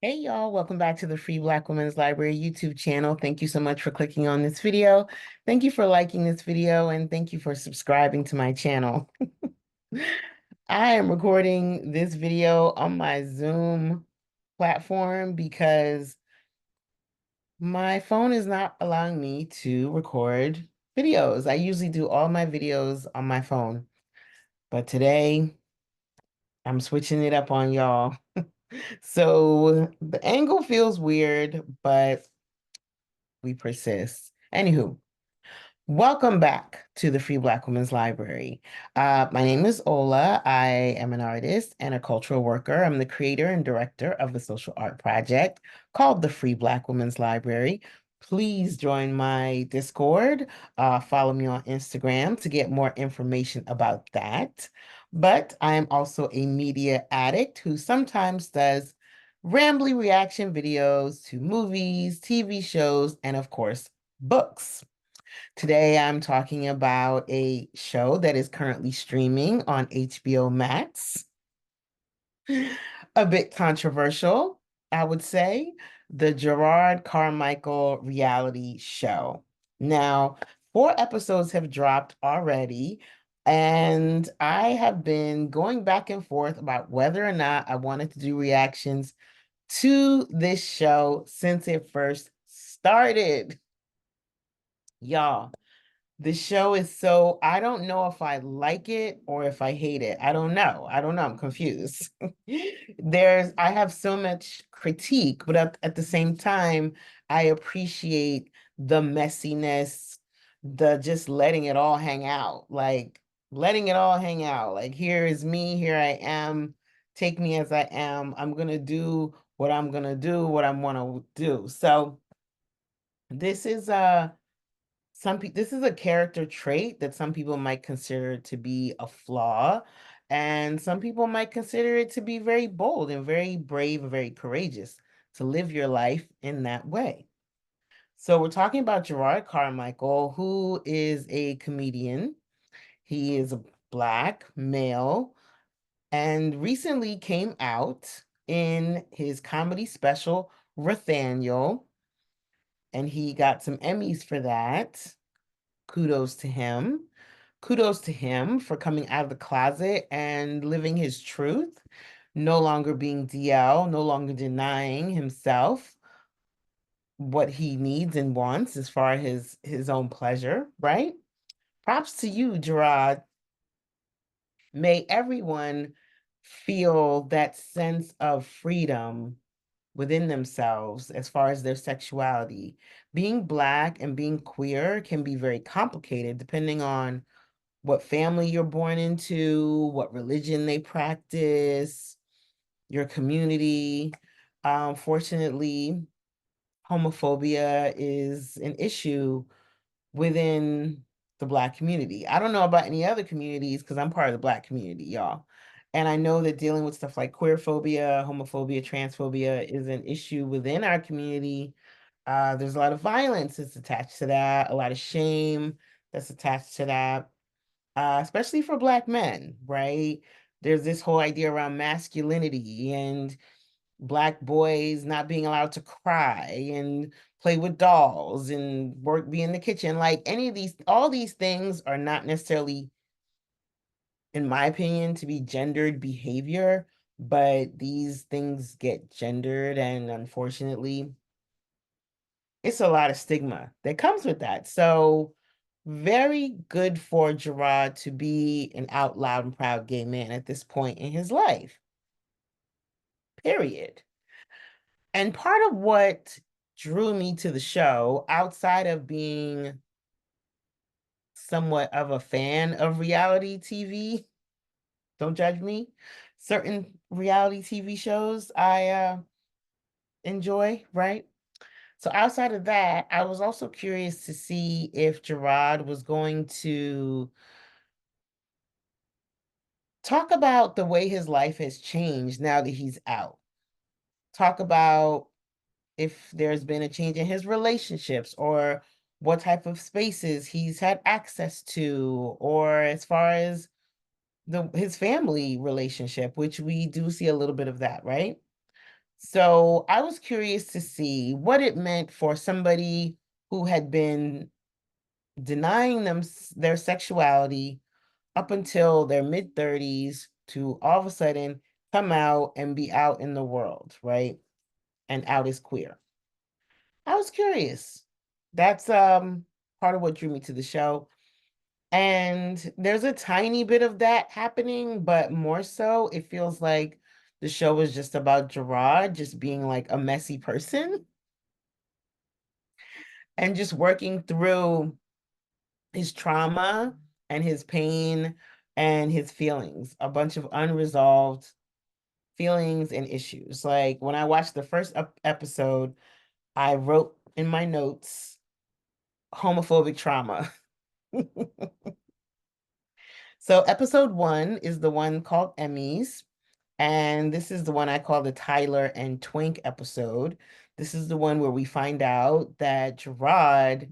Hey y'all, welcome back to the Free Black Women's Library YouTube channel. Thank you so much for clicking on this video. Thank you for liking this video and thank you for subscribing to my channel. I am recording this video on my Zoom platform because my phone is not allowing me to record videos. I usually do all my videos on my phone, but today I'm switching it up on y'all. So the angle feels weird, but we persist. Anywho, welcome back to the Free Black Women's Library. My name is Ola. I am an artist and a cultural worker. I'm the creator and director of the social art project called the Free Black Women's Library. Please join my Discord. Follow me on Instagram to get more information about that. But I am also a media addict who sometimes does rambly reaction videos to movies, TV shows, and of course, books. Today, I'm talking about a show that is currently streaming on HBO Max. A bit controversial, I would say, the Jerrod Carmichael Reality Show. Now, 4 episodes have dropped already, and I have been going back and forth about whether or not I wanted to do reactions to this show since it first started. Y'all, the show is so, I don't know if I like it or if I hate it. I don't know. I don't know. I'm confused. I have so much critique, but at the same time, I appreciate the messiness, the just letting it all hang out, like letting it all hang out. Like, here is me, here I am. Take me as I am. I'm going to do what I'm going to do, what I want to do. So this is this is a character trait that some people might consider to be a flaw, and some people might consider it to be very bold and very brave and very courageous to live your life in that way. So we're talking about Jerrod Carmichael, who is a comedian. He is a Black male and recently came out in his comedy special, Rathaniel, and he got some Emmys for that. Kudos to him. Kudos to him for coming out of the closet and living his truth, no longer being DL, no longer denying himself what he needs and wants as far as his own pleasure, right? Props to you, Jerrod. May everyone feel that sense of freedom within themselves as far as their sexuality. Being Black and being queer can be very complicated depending on what family you're born into, what religion they practice, your community. Fortunately, homophobia is an issue within the Black community. I don't know about any other communities because I'm part of the Black community, y'all. And I know that dealing with stuff like queer phobia, homophobia, transphobia is an issue within our community. There's a lot of violence that's attached to that, a lot of shame that's attached to that, especially for Black men, right? There's this whole idea around masculinity and Black boys not being allowed to cry and play with dolls and be in the kitchen. Like any of these, all these things are not necessarily, in my opinion, to be gendered behavior, but these things get gendered, and unfortunately, it's a lot of stigma that comes with that. So very good for Jerrod to be an out loud and proud gay man at this point in his life, period. And part of what drew me to the show, outside of being somewhat of a fan of reality TV, don't judge me, certain reality TV shows I enjoy, right? So outside of that, I was also curious to see if Jerrod was going to talk about the way his life has changed now that he's out. Talk about if there's been a change in his relationships or what type of spaces he's had access to, or as far as his family relationship, which we do see a little bit of that, right? So I was curious to see what it meant for somebody who had been denying their sexuality up until their mid-30s to all of a sudden come out and be out in the world, right? And out as queer. I was curious. That's part of what drew me to the show. And there's a tiny bit of that happening, but more so, it feels like the show was just about Jerrod just being like a messy person and just working through his trauma and his pain and his feelings, a bunch of unresolved feelings and issues. Like when I watched the first episode, I wrote in my notes, homophobic trauma. So episode 1 is the one called Emmys. And this is the one I call the Tyler and Twink episode. This is the one where we find out that Jerrod's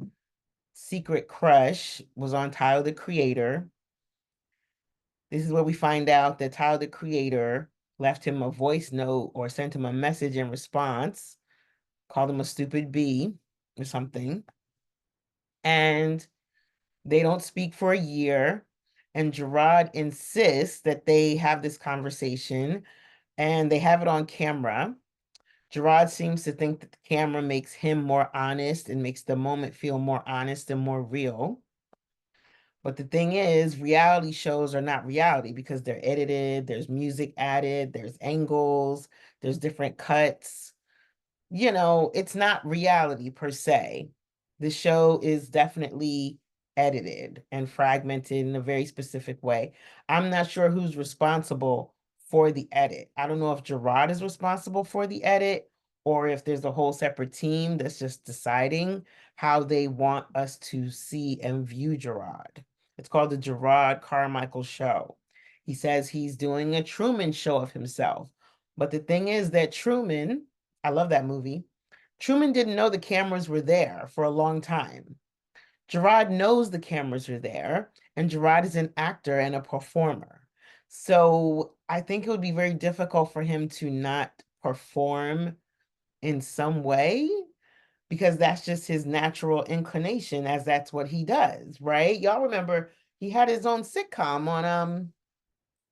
secret crush was on Tyler, the Creator. This is where we find out that Tyler, the Creator, left him a voice note or sent him a message in response, called him a stupid bee or something. And they don't speak for a year. And Jerrod insists that they have this conversation and they have it on camera. Jerrod seems to think that the camera makes him more honest and makes the moment feel more honest and more real. But the thing is, reality shows are not reality because they're edited, there's music added, there's angles, there's different cuts. You know, it's not reality per se. The show is definitely edited and fragmented in a very specific way. I'm not sure who's responsible for the edit. I don't know if Jerrod is responsible for the edit or if there's a whole separate team that's just deciding how they want us to see and view Jerrod. It's called the Jerrod Carmichael Show. He says he's doing a Truman Show of himself. But the thing is that Truman, I love that movie. Truman didn't know the cameras were there for a long time. Jerrod knows the cameras are there, and Jerrod is an actor and a performer. So I think it would be very difficult for him to not perform in some way because that's just his natural inclination as that's what he does, right? Y'all remember he had his own sitcom on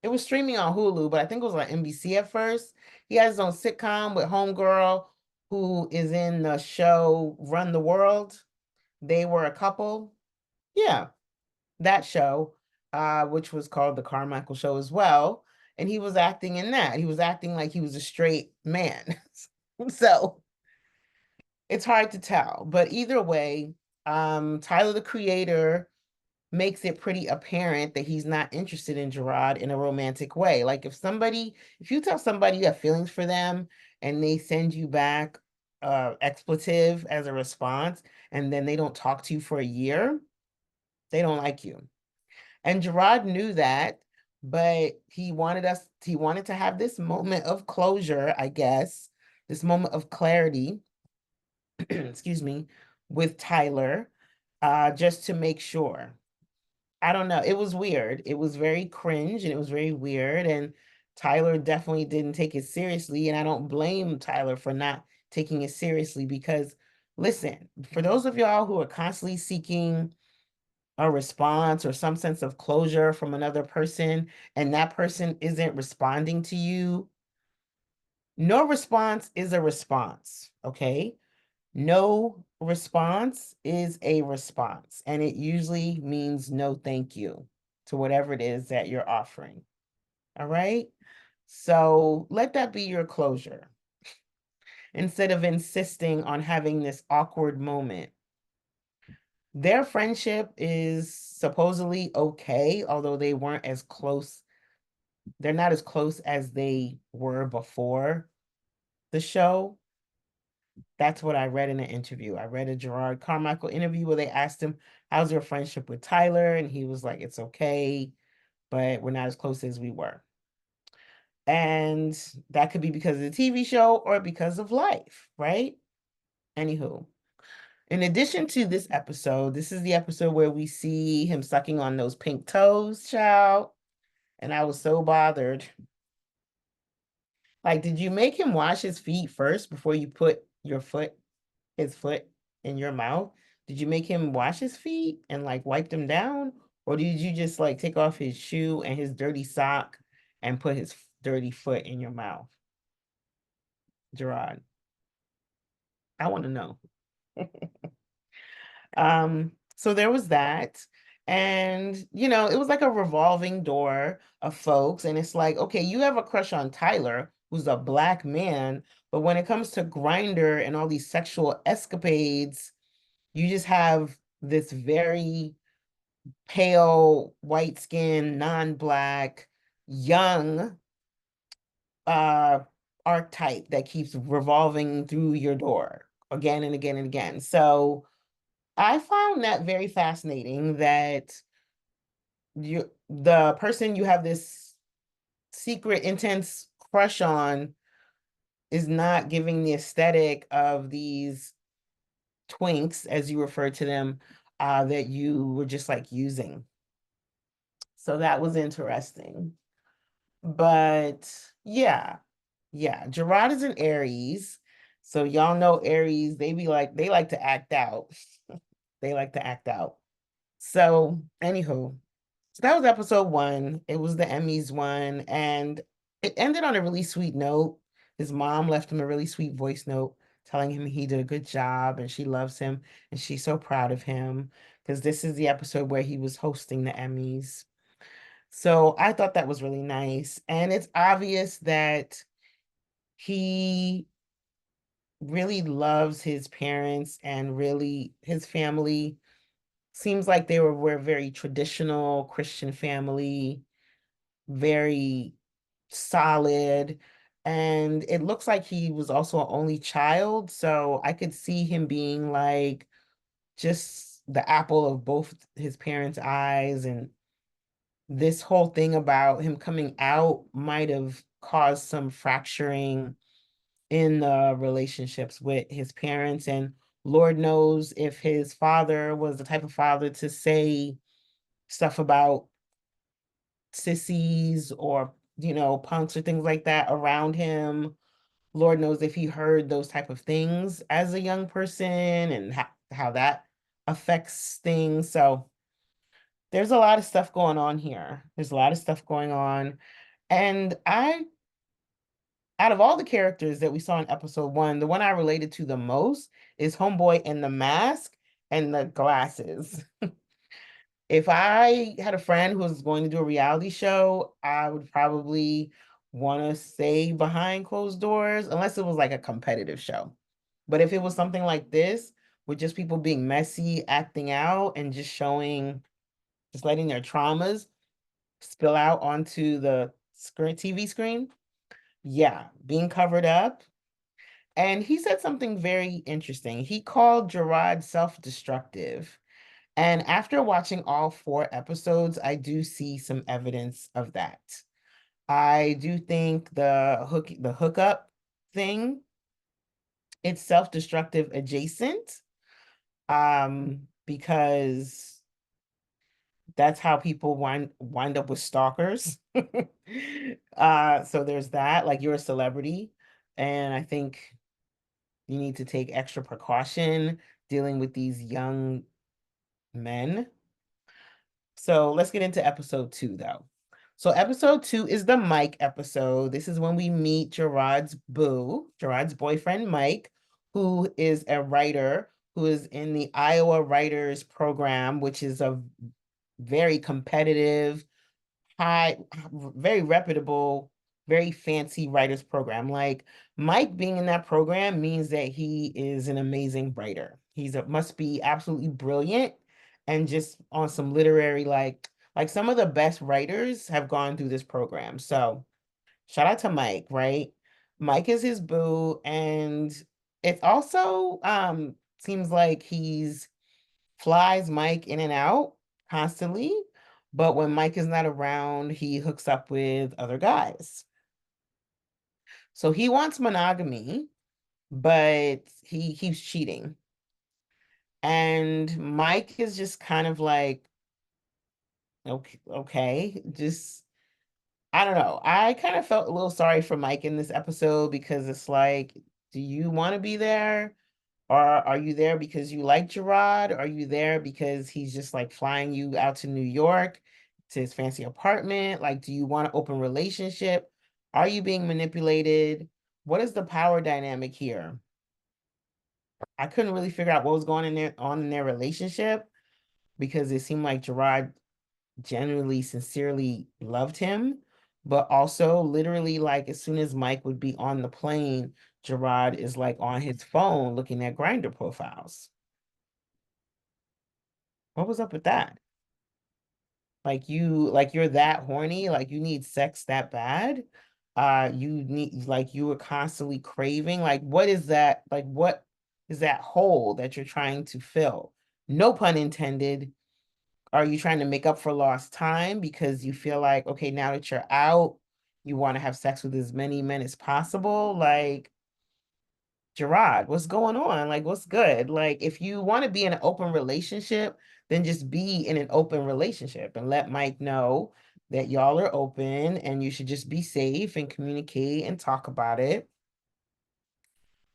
it was streaming on Hulu, but I think it was on NBC at first. He has his own sitcom with Homegirl, who is in the show Run the World. They were a couple. Yeah, that show, which was called The Carmichael Show as well. And he was acting in that. He was acting like he was a straight man. So it's hard to tell. But either way, Tyler, the Creator, makes it pretty apparent that he's not interested in Jerrod in a romantic way. Like if you tell somebody you have feelings for them and they send you back expletive as a response, and then they don't talk to you for a year, they don't like you. And Jerrod knew that, but he wanted to have this moment of closure, I guess, this moment of clarity, excuse me, with Tyler, just to make sure. I don't know. It was weird. It was very cringe and it was very weird. And Tyler definitely didn't take it seriously. And I don't blame Tyler for not taking it seriously because, listen, for those of y'all who are constantly seeking a response or some sense of closure from another person and that person isn't responding to you, no response is a response, okay? No response is a response, and it usually means no thank you to whatever it is that you're offering. All right? So let that be your closure instead of insisting on having this awkward moment. Their friendship is supposedly okay, although they weren't as close. They're not as close as they were before the show. That's what I read in an interview. I read a Jerrod Carmichael interview where they asked him, how's your friendship with Tyler? And he was like, it's okay, but we're not as close as we were. And that could be because of the TV show or because of life, right? Anywho, in addition to this episode, this is the episode where we see him sucking on those pink toes, child. And I was so bothered. Like, did you make him wash his feet first before you put his foot in your mouth? Did you make him wash his feet and like wipe them down? Or did you just like take off his shoe and his dirty sock and put his dirty foot in your mouth? Jerrod, I want to know. So there was that. And, it was like a revolving door of folks. And it's like, okay, you have a crush on Tyler, who's a black man. But when it comes to Grindr and all these sexual escapades, you just have this very pale, white skin, non-black, young uh archetype that keeps revolving through your door again and again and again. So I found that very fascinating that the person you have this secret, intense crush on is not giving the aesthetic of these twinks, as you refer to them, that you were just like using. So that was interesting. But yeah, yeah, Jerrod is an Aries. So y'all know Aries, they like to act out. They like to act out. So, anywho, so that was episode one. It was the Emmys one, and it ended on a really sweet note. His mom left him a really sweet voice note telling him he did a good job and she loves him and she's so proud of him because this is the episode where he was hosting the Emmys. So I thought that was really nice. And it's obvious that he really loves his parents and really his family. Seems like were a very traditional Christian family, very solid. And it looks like he was also an only child. So I could see him being like just the apple of both his parents' eyes. And this whole thing about him coming out might have caused some fracturing in the relationships with his parents. And Lord knows if his father was the type of father to say stuff about sissies or, punks or things like that around him. Lord knows if he heard those type of things as a young person and how that affects things. So there's a lot of stuff going on here. There's a lot of stuff going on. And out of all the characters that we saw in episode one, the one I related to the most is Homeboy in the mask and the glasses. If I had a friend who was going to do a reality show, I would probably want to stay behind closed doors, unless it was like a competitive show. But if it was something like this, with just people being messy, acting out, and just letting their traumas spill out onto the TV screen, yeah, being covered up. And he said something very interesting. He called Jerrod self-destructive. And after watching all four episodes, I do see some evidence of that. I do think the hookup thing, it's self-destructive adjacent, because that's how people wind up with stalkers. So there's that, like you're a celebrity, and I think you need to take extra precaution dealing with these young men. So let's get into episode two, though. So episode two is the Mike episode. This is when we meet Jerrod's boyfriend, Mike, who is a writer who is in the Iowa Writers Program, which is a very competitive, high, very reputable, very fancy writers program. Like Mike being in that program means that he is an amazing writer. Must be absolutely brilliant and just on some literary like some of the best writers have gone through this program. So shout out to Mike, right? Mike is his boo, and it also seems like he's flies Mike in and out constantly. But when Mike is not around, he hooks up with other guys. So he wants monogamy, but he keeps cheating. And Mike is just kind of like, okay, just I don't know. I kind of felt a little sorry for Mike in this episode because it's like, do you want to be there? Or are you there because you like Jerrod? Are you there because he's just like flying you out to New York to his fancy apartment? Like, do you want an open relationship? Are you being manipulated? What is the power dynamic here? I couldn't really figure out what was going on in their relationship because it seemed like Jerrod genuinely, sincerely loved him, but also literally like as soon as Mike would be on the plane, Jerrod is like on his phone looking at Grindr profiles. What was up with that? Like you're that horny, like you need sex that bad. You need like you were constantly craving. Like what is that? Like what is that hole that you're trying to fill? No pun intended. Are you trying to make up for lost time because you feel like, okay, now that you're out, you want to have sex with as many men as possible? Like, Jerrod, what's going on? Like, what's good? Like, if you want to be in an open relationship, then just be in an open relationship and let Mike know that y'all are open and you should just be safe and communicate and talk about it.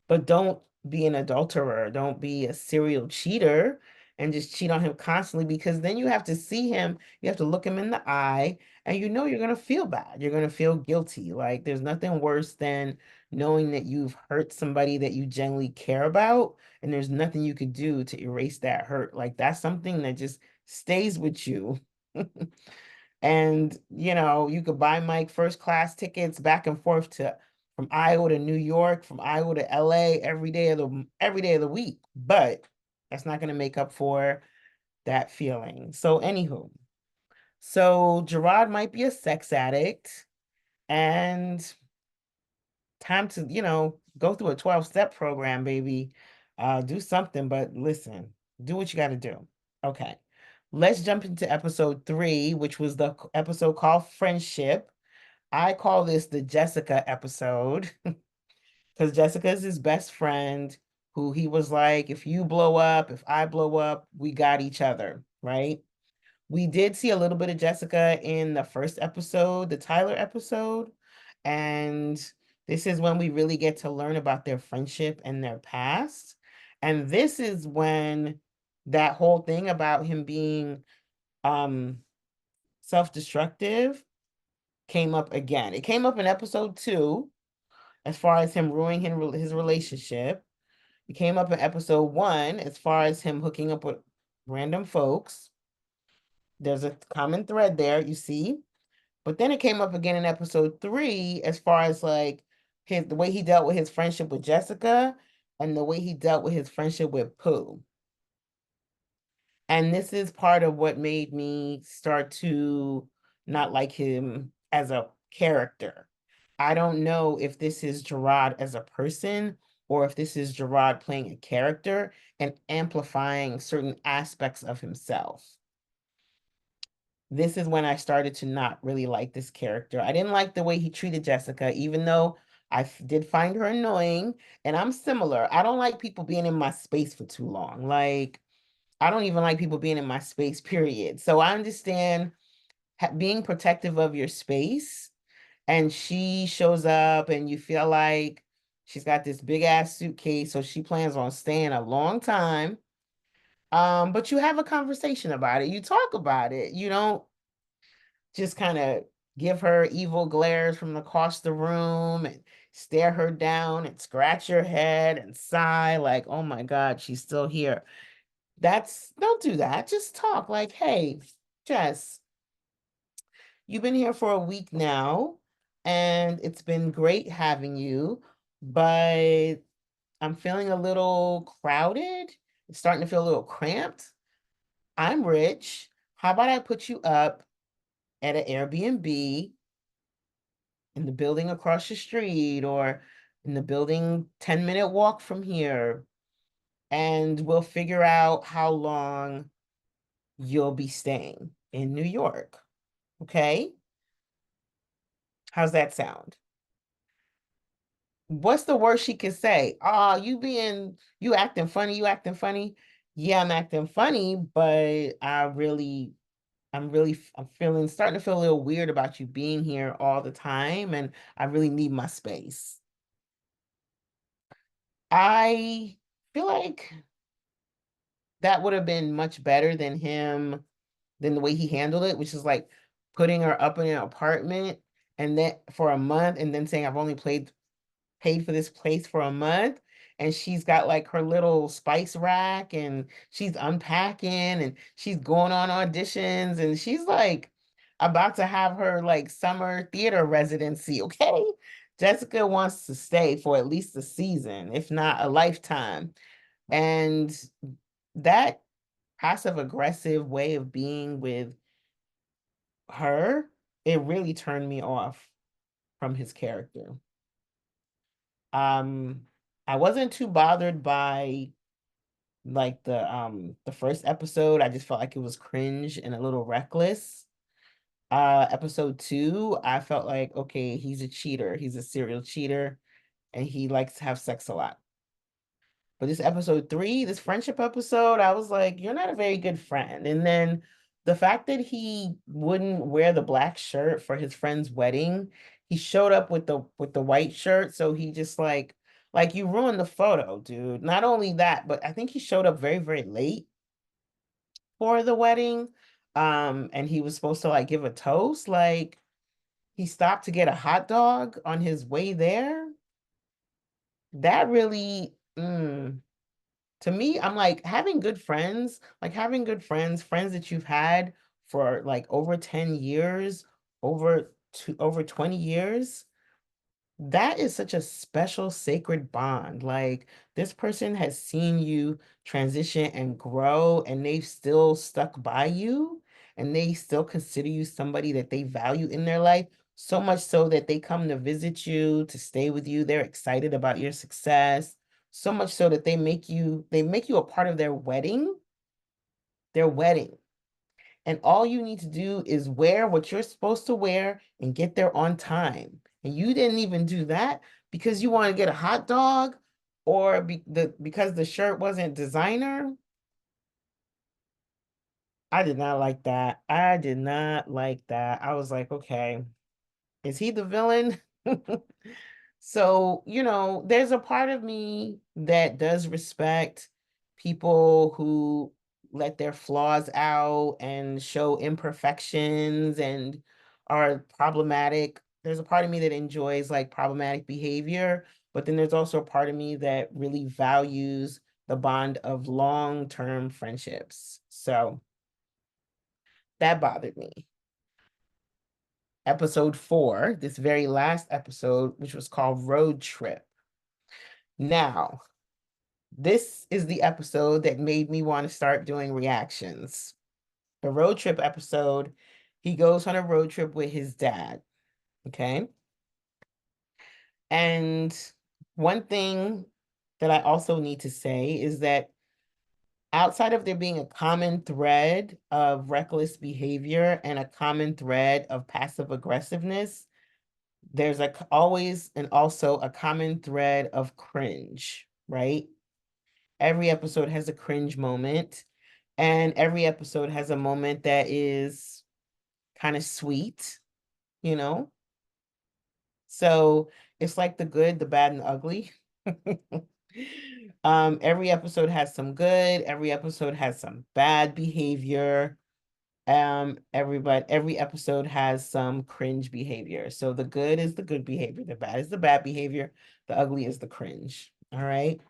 But don't be an adulterer. Don't be a serial cheater and just cheat on him constantly because then you have to see him, you have to look him in the eye, and you know you're going to feel bad. You're going to feel guilty. Like there's nothing worse than knowing that you've hurt somebody that you genuinely care about, and there's nothing you could do to erase that hurt. Like that's something that just stays with you. And you could buy Mike first class tickets back and forth to from Iowa to New York, from Iowa to LA every day of the week. But that's not going to make up for that feeling. So anywho, so Jerrod might be a sex addict and time to, go through a 12-step program, baby. Do something, but listen, do what you got to do. Okay. Let's jump into episode 3, which was the episode called Friendship. I call this the Jessica episode because Jessica is his best friend who he was like, if you blow up, if I blow up, we got each other, right? We did see a little bit of Jessica in the first episode, the Tyler episode. And this is when we really get to learn about their friendship and their past. And this is when that whole thing about him being um self-destructive came up again. It came up in episode 2 as far as him ruining his relationship. It came up in episode 1 as far as him hooking up with random folks. There's a common thread there, you see. But then it came up again in episode 3 as far as like the way he dealt with his friendship with Jessica and the way he dealt with his friendship with Pooh. And this is part of what made me start to not like him as a character. I don't know if this is Jerrod as a person or if this is Jerrod playing a character and amplifying certain aspects of himself. This is when I started to not really like this character. I didn't like the way he treated Jessica, even though I did find her annoying. And I'm similar. I don't like people being in my space for too long. Like, I don't even like people being in my space, period. So I understand being protective of your space. And she shows up and you feel like she's got this big ass suitcase. So she plans on staying a long time. But you have a conversation about it. You talk about it. You don't just kind of give her evil glares from across the room and stare her down and scratch your head and sigh like, oh my God, she's still here. Don't do that. Just talk like, hey, Jess, you've been here for a week now and it's been great having you, but I'm feeling a little crowded. It's starting to feel a little cramped. I'm rich. How about I put you up at an Airbnb in the building across the street or in the building 10-minute walk from here, and we'll figure out how long you'll be staying in New York. Okay? How's that sound? What's the worst she could say? Oh, you acting funny, you acting funny. Yeah, I'm acting funny, but I really I'm starting to feel a little weird about you being here all the time, and I really need my space. I feel like that would have been much better than the way he handled it, which is like putting her up in an apartment and then for a month and then saying I've only paid for this place for a month. And she's got like her little spice rack and she's unpacking and she's going on auditions and she's like about to have her like summer theater residency. Okay. Jessica wants to stay for at least a season, if not a lifetime. And that passive aggressive way of being with her, it really turned me off from his character. Um, I wasn't too bothered by like the first episode. I just felt like it was cringe and a little reckless. Episode 2, I felt like, okay, he's a cheater. He's a serial cheater and he likes to have sex a lot. But this episode 3, this friendship episode, I was like, you're not a very good friend. And then the fact that he wouldn't wear the black shirt for his friend's wedding, he showed up with the white shirt. So he just like you ruined the photo, dude. Not only that, but I think he showed up very, very late for the wedding. And he was supposed to like give a toast. Like he stopped to get a hot dog on his way there. That really, to me, I'm like having good friends, friends that you've had for like over 10 years, over 20 years. That is such a special, sacred bond. Like this person has seen you transition and grow, and they've still stuck by you, and they still consider you somebody that they value in their life, so much so that they come to visit you, to stay with you. They're excited about your success, so much so that they make you a part of their wedding. And all you need to do is wear what you're supposed to wear and get there on time. And you didn't even do that because you want to get a hot dog or because the shirt wasn't designer. I did not like that. I did not like that. I was like, okay, is he the villain? So, there's a part of me that does respect people who let their flaws out and show imperfections and are problematic. There's a part of me that enjoys like problematic behavior, but then there's also a part of me that really values the bond of long-term friendships. So that bothered me. Episode 4, this very last episode, which was called Road Trip. Now, this is the episode that made me want to start doing reactions. The road trip episode, he goes on a road trip with his dad. Okay. And one thing that I also need to say is that outside of there being a common thread of reckless behavior and a common thread of passive aggressiveness, there's always and also a common thread of cringe, right? Every episode has a cringe moment, and every episode has a moment that is kind of sweet, you know? So it's like the good, the bad, and the ugly. Every episode has some good, every episode has some bad behavior. Every episode has some cringe behavior. So the good is the good behavior, the bad is the bad behavior, the ugly is the cringe. All right.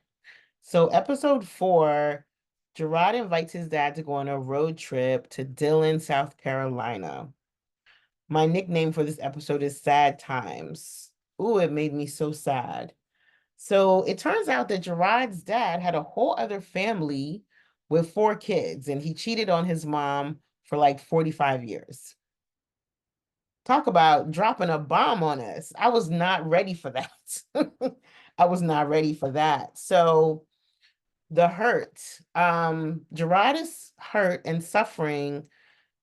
So episode 4, Jerrod invites his dad to go on a road trip to Dillon, South Carolina. My nickname for this episode is Sad Times. Ooh, it made me so sad. So it turns out that Jerrod's dad had a whole other family with 4 kids, and he cheated on his mom for like 45 years. Talk about dropping a bomb on us. I was not ready for that. I was not ready for that. So the hurt. Jerrod is hurt and suffering.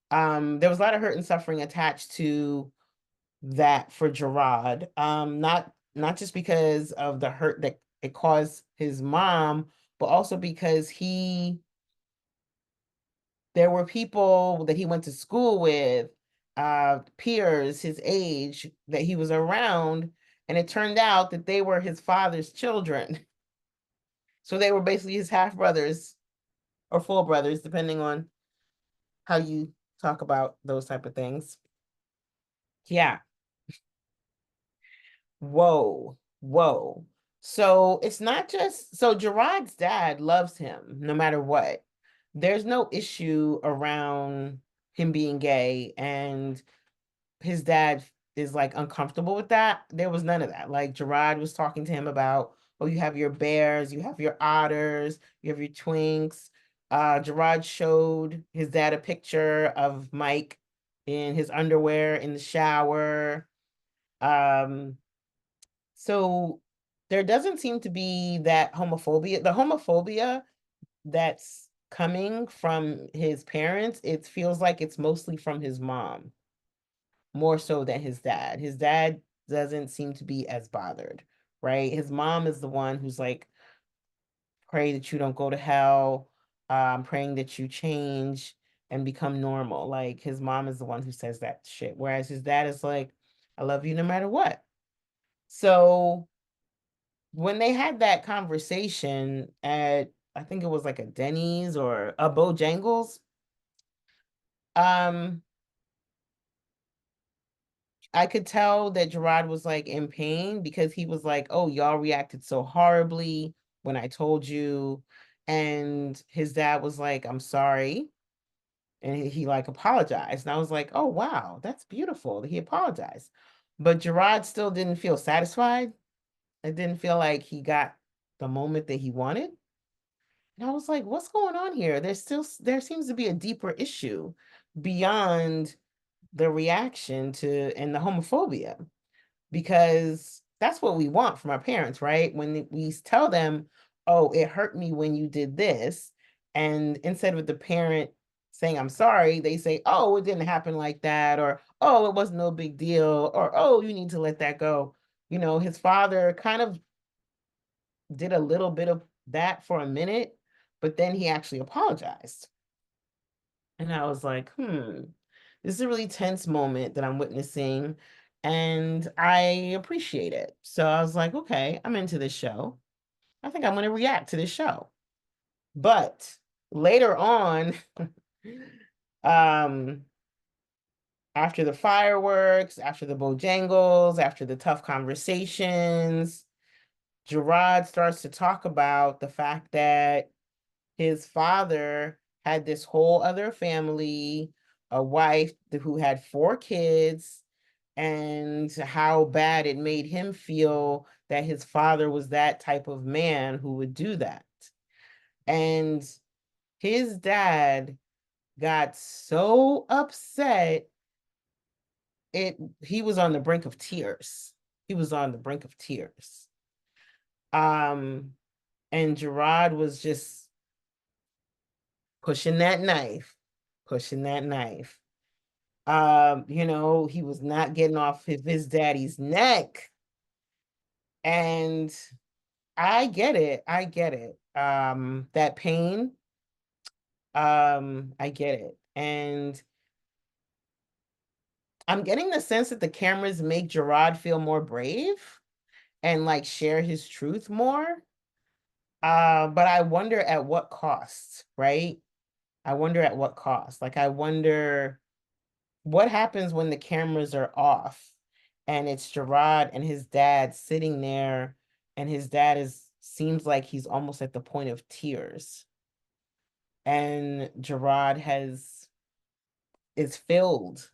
There was a lot of hurt and suffering attached to that for Jerrod. Not just because of the hurt that it caused his mom, but also because there were people that he went to school with, peers his age that he was around, and it turned out that they were his father's children. So they were basically his half brothers or full brothers, depending on how you talk about those type of things. Yeah. Whoa, whoa. So it's not just, so Jerrod's dad loves him no matter what. There's no issue around him being gay, and his dad is like uncomfortable with that. There was none of that. Like Jerrod was talking to him about, oh, you have your bears, you have your otters, you have your twinks. Jerrod showed his dad a picture of Mike in his underwear in the shower. Um, so there doesn't seem to be that homophobia. The homophobia that's coming from his parents, it feels like it's mostly from his mom, more so than his dad. His dad doesn't seem to be as bothered, right? His mom is the one who's like, pray that you don't go to hell, praying that you change and become normal. Like his mom is the one who says that shit. Whereas his dad is like, I love you no matter what. So when they had that conversation at, I think it was like a Denny's or a Bojangles, um, I could tell that Jerrod was like in pain because he was like, oh, y'all reacted so horribly when I told you. And his dad was like, I'm sorry. And he like apologized. And I was like, oh, wow, that's beautiful that he apologized. But Jerrod still didn't feel satisfied. It didn't feel like he got the moment that he wanted. And I was like, what's going on here? There seems to be a deeper issue beyond the reaction to and the homophobia, because that's what we want from our parents, right? When we tell them, oh, it hurt me when you did this, and instead of the parent saying I'm sorry, they say, oh, it didn't happen like that, or oh, it was no big deal, or oh, you need to let that go. You know, his father kind of did a little bit of that for a minute, but then he actually apologized. And I was like, this is a really tense moment that I'm witnessing, and I appreciate it. So I was like, okay, I'm into this show. I think I'm going to react to this show. But later on, um, after the fireworks, after the Bojangles, after the tough conversations, Jerrod starts to talk about the fact that his father had this whole other family, a wife who had 4 kids, and how bad it made him feel that his father was that type of man who would do that. And his dad got so upset, he was on the brink of tears. He was on the brink of tears. Um, and Jerrod was just pushing that knife, pushing that knife. You know, he was not getting off his daddy's neck. And I get it. I get it. That pain, I get it. And I'm getting the sense that the cameras make Jerrod feel more brave and like share his truth more. But I wonder at what cost, right? I wonder at what cost. Like, I wonder what happens when the cameras are off and it's Jerrod and his dad sitting there, and his dad seems like he's almost at the point of tears. And Jerrod is filled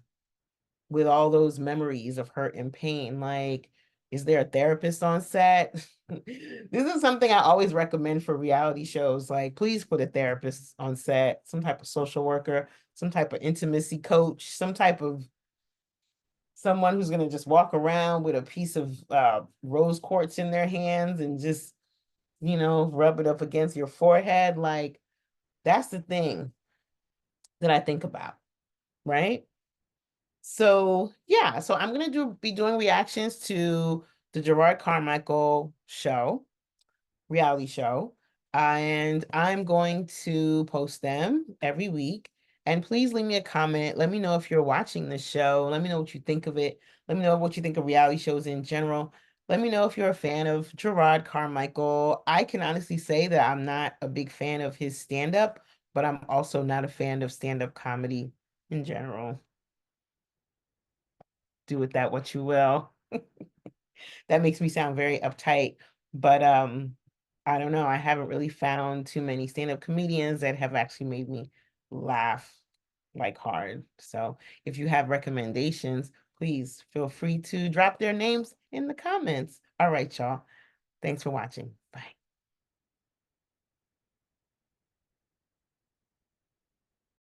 with all those memories of hurt and pain. Like, is there a therapist on set? This is something I always recommend for reality shows. Like, please put a therapist on set, some type of social worker, some type of intimacy coach, some type of someone who's going to just walk around with a piece of rose quartz in their hands and just, you know, rub it up against your forehead. Like, that's the thing that I think about, right? So yeah, so I'm gonna be doing reactions to the Jerrod Carmichael show, reality show, and I'm going to post them every week. And please leave me a comment. Let me know if you're watching this show. Let me know what you think of it. Let me know what you think of reality shows in general. Let me know if you're a fan of Jerrod Carmichael. I can honestly say that I'm not a big fan of his stand-up, but I'm also not a fan of stand-up comedy in general. Do with that what you will. That makes me sound very uptight, but I don't know. I haven't really found too many stand-up comedians that have actually made me laugh like hard. So if you have recommendations, please feel free to drop their names in the comments. All right, y'all. Thanks for watching. Bye.